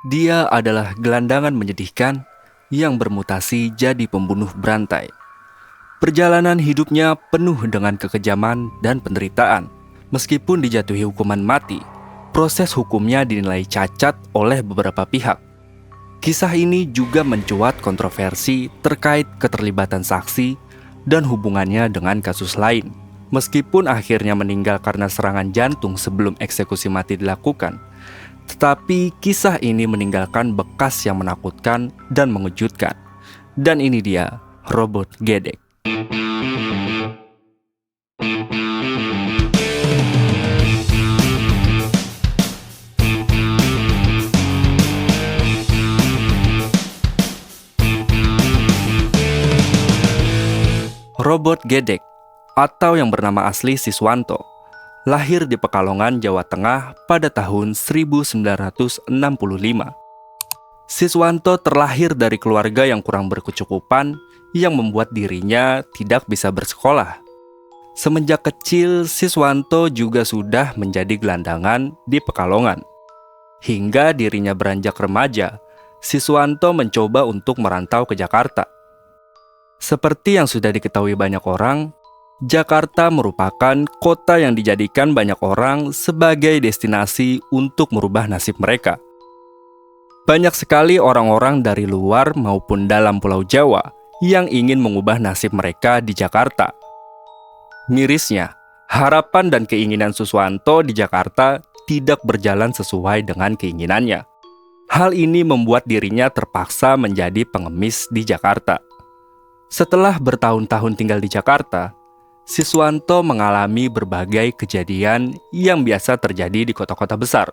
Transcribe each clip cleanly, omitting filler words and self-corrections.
Dia adalah gelandangan menyedihkan yang bermutasi jadi pembunuh berantai. Perjalanan hidupnya penuh dengan kekejaman dan penderitaan. Meskipun dijatuhi hukuman mati, proses hukumnya dinilai cacat oleh beberapa pihak. Kisah ini juga mencuat kontroversi terkait keterlibatan saksi dan hubungannya dengan kasus lain. Meskipun akhirnya meninggal karena serangan jantung sebelum eksekusi mati dilakukan, tetapi kisah ini meninggalkan bekas yang menakutkan dan mengejutkan. Dan ini dia, Robot Gedek. Robot Gedek, atau yang bernama asli Siswanto, lahir di Pekalongan, Jawa Tengah pada tahun 1965. Siswanto terlahir dari keluarga yang kurang berkecukupan yang membuat dirinya tidak bisa bersekolah. Semenjak kecil, Siswanto juga sudah menjadi gelandangan di Pekalongan. Hingga dirinya beranjak remaja, Siswanto mencoba untuk merantau ke Jakarta. Seperti yang sudah diketahui banyak orang, Jakarta merupakan kota yang dijadikan banyak orang sebagai destinasi untuk merubah nasib mereka. Banyak sekali orang-orang dari luar maupun dalam Pulau Jawa yang ingin mengubah nasib mereka di Jakarta. Mirisnya, harapan dan keinginan Siswanto di Jakarta tidak berjalan sesuai dengan keinginannya. Hal ini membuat dirinya terpaksa menjadi pengemis di Jakarta. Setelah bertahun-tahun tinggal di Jakarta, Siswanto mengalami berbagai kejadian yang biasa terjadi di kota-kota besar.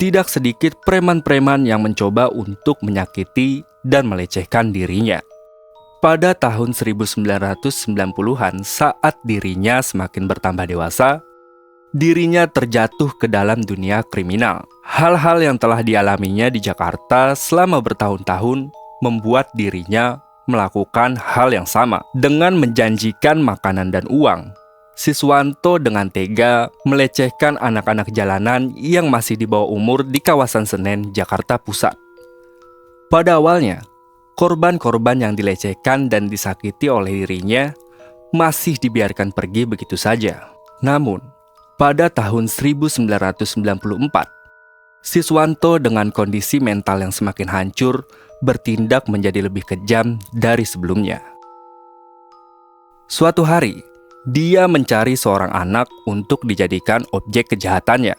Tidak sedikit preman-preman yang mencoba untuk menyakiti dan melecehkan dirinya. Pada tahun 1990-an, saat dirinya semakin bertambah dewasa, dirinya terjatuh ke dalam dunia kriminal. Hal-hal yang telah dialaminya di Jakarta selama bertahun-tahun membuat dirinya melakukan hal yang sama. Dengan menjanjikan makanan dan uang, Siswanto dengan tega melecehkan anak-anak jalanan yang masih di bawah umur di kawasan Senen, Jakarta Pusat. Pada awalnya, korban-korban yang dilecehkan dan disakiti oleh dirinya masih dibiarkan pergi begitu saja. Namun, pada tahun 1994, Siswanto dengan kondisi mental yang semakin hancur bertindak menjadi lebih kejam dari sebelumnya. Suatu hari, dia mencari seorang anak untuk dijadikan objek kejahatannya.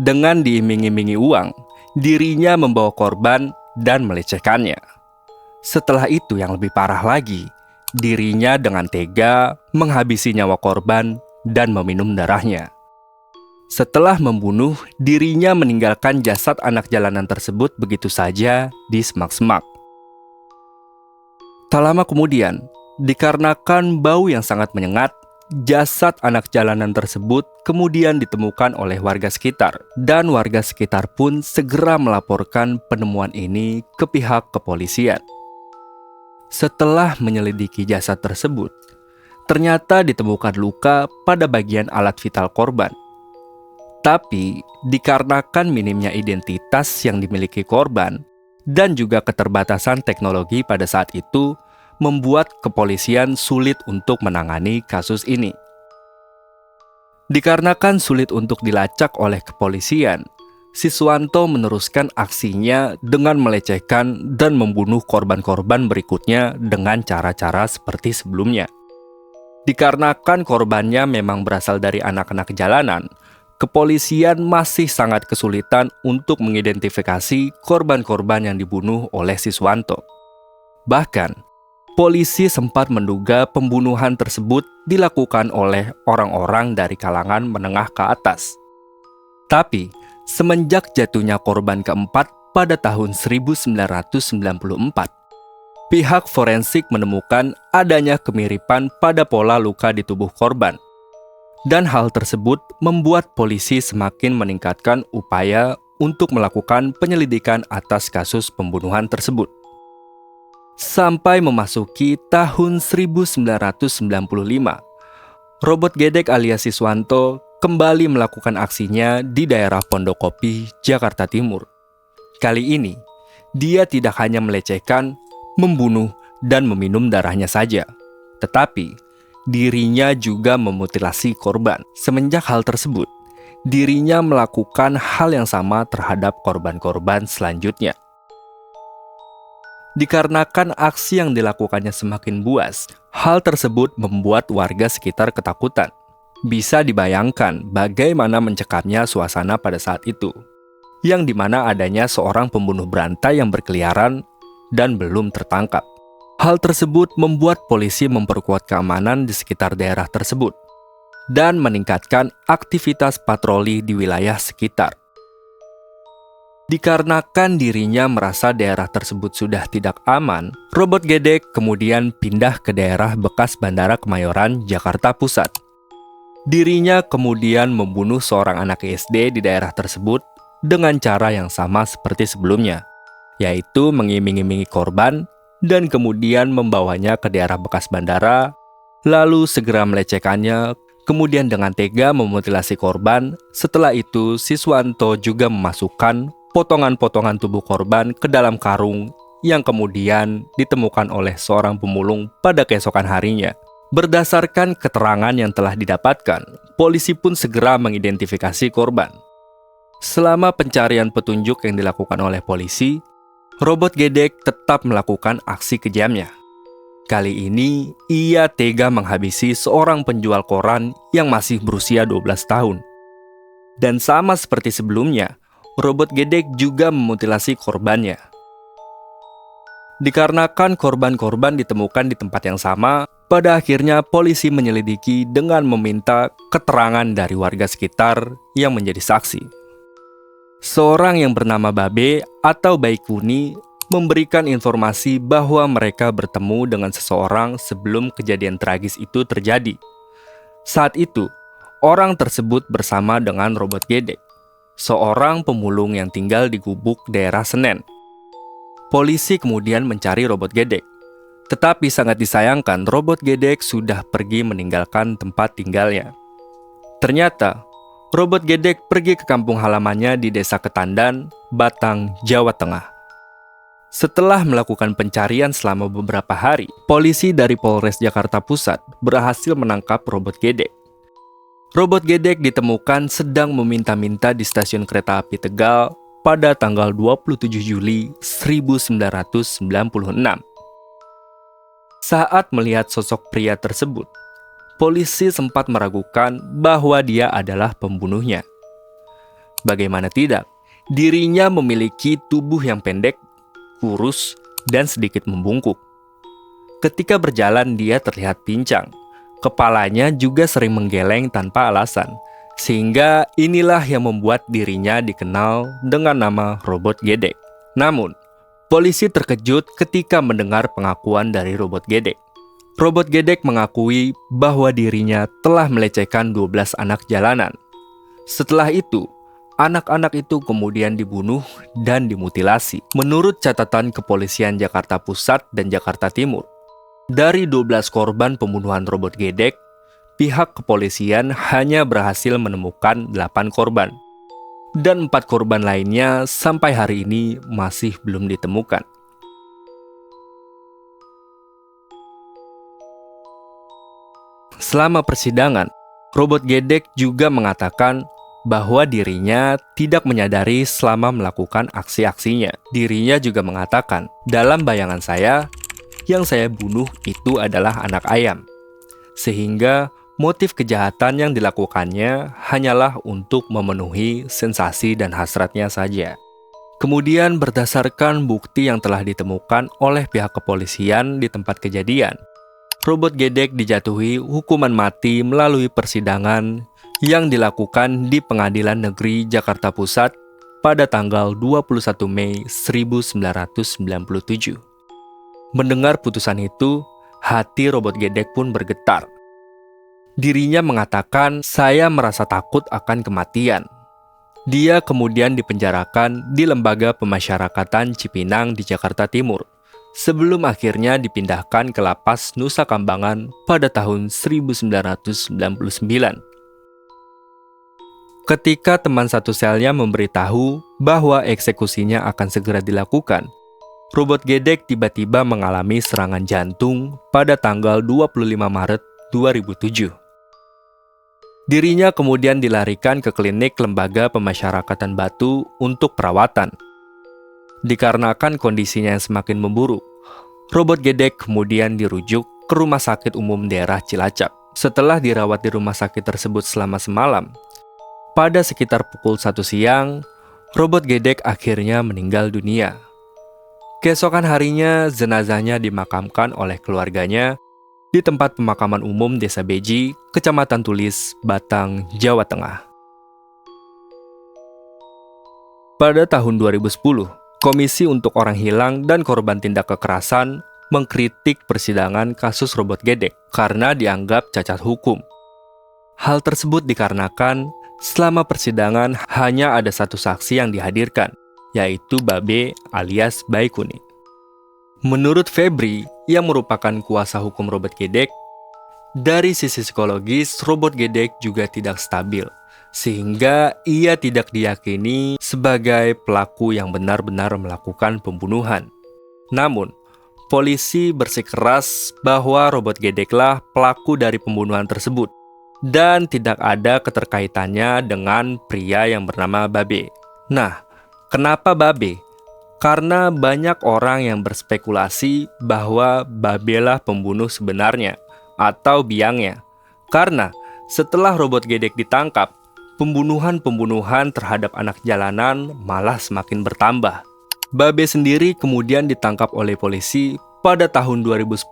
Dengan diiming-imingi uang, dirinya membawa korban dan melecehkannya. Setelah itu yang lebih parah lagi, dirinya dengan tega menghabisi nyawa korban dan meminum darahnya. Setelah membunuh, dirinya meninggalkan jasad anak jalanan tersebut begitu saja di semak-semak. Tak lama kemudian, dikarenakan bau yang sangat menyengat, jasad anak jalanan tersebut kemudian ditemukan oleh warga sekitar. Dan warga sekitar pun segera melaporkan penemuan ini ke pihak kepolisian. Setelah menyelidiki jasad tersebut, ternyata ditemukan luka pada bagian alat vital korban. Tapi, dikarenakan minimnya identitas yang dimiliki korban dan juga keterbatasan teknologi pada saat itu, membuat kepolisian sulit untuk menangani kasus ini. Dikarenakan sulit untuk dilacak oleh kepolisian, Siswanto meneruskan aksinya dengan melecehkan dan membunuh korban-korban berikutnya dengan cara-cara seperti sebelumnya. Dikarenakan korbannya memang berasal dari anak-anak jalanan, kepolisian masih sangat kesulitan untuk mengidentifikasi korban-korban yang dibunuh oleh Siswanto. Bahkan, polisi sempat menduga pembunuhan tersebut dilakukan oleh orang-orang dari kalangan menengah ke atas. Tapi, semenjak jatuhnya korban keempat pada tahun 1994, pihak forensik menemukan adanya kemiripan pada pola luka di tubuh korban. Dan hal tersebut membuat polisi semakin meningkatkan upaya untuk melakukan penyelidikan atas kasus pembunuhan tersebut. Sampai memasuki tahun 1995, Robot Gedek alias Siswanto kembali melakukan aksinya di daerah Pondokopi, Jakarta Timur. Kali ini, dia tidak hanya melecehkan, membunuh, dan meminum darahnya saja, tetapi dirinya juga memutilasi korban. Semenjak hal tersebut, dirinya melakukan hal yang sama terhadap korban-korban selanjutnya. Dikarenakan aksi yang dilakukannya semakin buas, hal tersebut membuat warga sekitar ketakutan. Bisa dibayangkan bagaimana mencekamnya suasana pada saat itu, yang dimana adanya seorang pembunuh berantai yang berkeliaran dan belum tertangkap. Hal tersebut membuat polisi memperkuat keamanan di sekitar daerah tersebut dan meningkatkan aktivitas patroli di wilayah sekitar. Dikarenakan dirinya merasa daerah tersebut sudah tidak aman, Robot Gedek kemudian pindah ke daerah bekas Bandara Kemayoran, Jakarta Pusat. Dirinya kemudian membunuh seorang anak SD di daerah tersebut dengan cara yang sama seperti sebelumnya, yaitu mengiming-imingi korban dan kemudian membawanya ke daerah bekas bandara, lalu segera melecehkannya, kemudian dengan tega memutilasi korban. Setelah itu, Siswanto juga memasukkan potongan-potongan tubuh korban ke dalam karung yang kemudian ditemukan oleh seorang pemulung pada keesokan harinya. Berdasarkan keterangan yang telah didapatkan, polisi pun segera mengidentifikasi korban. Selama pencarian petunjuk yang dilakukan oleh polisi, Robot Gedek tetap melakukan aksi kejamnya. Kali ini, ia tega menghabisi seorang penjual koran yang masih berusia 12 tahun. Dan sama seperti sebelumnya, Robot Gedek juga memutilasi korbannya. Dikarenakan korban-korban ditemukan di tempat yang sama, pada akhirnya polisi menyelidiki dengan meminta keterangan dari warga sekitar yang menjadi saksi. Seorang yang bernama Babe atau Baikuni memberikan informasi bahwa mereka bertemu dengan seseorang sebelum kejadian tragis itu terjadi. Saat itu, orang tersebut bersama dengan Robot Gedek, seorang pemulung yang tinggal di Gubuk, daerah Senen. Polisi kemudian mencari Robot Gedek, tetapi sangat disayangkan Robot Gedek sudah pergi meninggalkan tempat tinggalnya. Ternyata, Robot Gedek pergi ke kampung halamannya di Desa Ketandan, Batang, Jawa Tengah. Setelah melakukan pencarian selama beberapa hari, polisi dari Polres Jakarta Pusat berhasil menangkap Robot Gedek. Robot Gedek ditemukan sedang meminta-minta di stasiun kereta api Tegal pada tanggal 27 Juli 1996. Saat melihat sosok pria tersebut, polisi sempat meragukan bahwa dia adalah pembunuhnya. Bagaimana tidak, dirinya memiliki tubuh yang pendek, kurus, dan sedikit membungkuk. Ketika berjalan, dia terlihat pincang. Kepalanya juga sering menggeleng tanpa alasan, sehingga inilah yang membuat dirinya dikenal dengan nama Robot Gedek. Namun, polisi terkejut ketika mendengar pengakuan dari Robot Gedek. Robot Gedek mengakui bahwa dirinya telah melecehkan 12 anak jalanan. Setelah itu, anak-anak itu kemudian dibunuh dan dimutilasi. Menurut catatan Kepolisian Jakarta Pusat dan Jakarta Timur, dari 12 korban pembunuhan Robot Gedek, pihak kepolisian hanya berhasil menemukan 8 korban. Dan 4 korban lainnya sampai hari ini masih belum ditemukan. Selama persidangan, Robot Gedek juga mengatakan bahwa dirinya tidak menyadari selama melakukan aksi-aksinya. Dirinya juga mengatakan, dalam bayangan saya, yang saya bunuh itu adalah anak ayam. Sehingga motif kejahatan yang dilakukannya hanyalah untuk memenuhi sensasi dan hasratnya saja. Kemudian berdasarkan bukti yang telah ditemukan oleh pihak kepolisian di tempat kejadian, Robot Gedek dijatuhi hukuman mati melalui persidangan yang dilakukan di Pengadilan Negeri Jakarta Pusat pada tanggal 21 Mei 1997. Mendengar putusan itu, hati Robot Gedek pun bergetar. Dirinya mengatakan, "Saya merasa takut akan kematian." Dia kemudian dipenjarakan di Lembaga Pemasyarakatan Cipinang di Jakarta Timur, sebelum akhirnya dipindahkan ke Lapas Nusa Kambangan pada tahun 1999. Ketika teman satu selnya memberitahu bahwa eksekusinya akan segera dilakukan, Robot Gedek tiba-tiba mengalami serangan jantung pada tanggal 25 Maret 2007. Dirinya kemudian dilarikan ke klinik Lembaga Pemasyarakatan Batu untuk perawatan. Dikarenakan kondisinya yang semakin memburuk, Robot Gedek kemudian dirujuk ke Rumah Sakit Umum Daerah Cilacap. Setelah dirawat di rumah sakit tersebut selama semalam, pada sekitar pukul 1 siang, Robot Gedek akhirnya meninggal dunia. Keesokan harinya, jenazahnya dimakamkan oleh keluarganya di tempat pemakaman umum Desa Beji, Kecamatan Tulis, Batang, Jawa Tengah. Pada tahun 2010, Komisi untuk Orang Hilang dan Korban Tindak Kekerasan mengkritik persidangan kasus Robot Gedek karena dianggap cacat hukum. Hal tersebut dikarenakan selama persidangan hanya ada satu saksi yang dihadirkan, yaitu Babe alias Baikuni. Menurut Febri, yang merupakan kuasa hukum Robot Gedek, dari sisi psikologis, Robot Gedek juga tidak stabil, sehingga ia tidak diyakini sebagai pelaku yang benar-benar melakukan pembunuhan. Namun, polisi bersikeras bahwa Robot Gedeklah pelaku dari pembunuhan tersebut, dan tidak ada keterkaitannya dengan pria yang bernama Babe. Nah, kenapa Babe? Karena banyak orang yang berspekulasi bahwa Babelah pembunuh sebenarnya atau biangnya. Karena setelah Robot Gedek ditangkap, pembunuhan-pembunuhan terhadap anak jalanan malah semakin bertambah. Babe sendiri kemudian ditangkap oleh polisi pada tahun 2010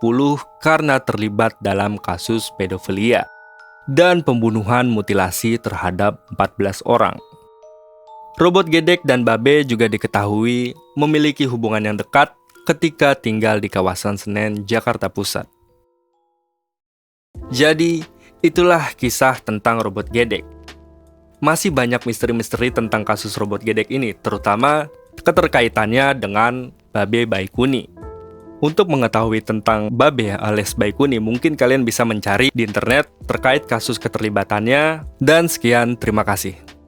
karena terlibat dalam kasus pedofilia dan pembunuhan mutilasi terhadap 14 orang. Robot Gedek dan Babe juga diketahui memiliki hubungan yang dekat ketika tinggal di kawasan Senen, Jakarta Pusat. Jadi, itulah kisah tentang Robot Gedek. Masih banyak misteri-misteri tentang kasus Robot Gedek ini, terutama keterkaitannya dengan Babe Baikuni. Untuk mengetahui tentang Babe alias Baikuni, mungkin kalian bisa mencari di internet terkait kasus keterlibatannya. Dan sekian, terima kasih.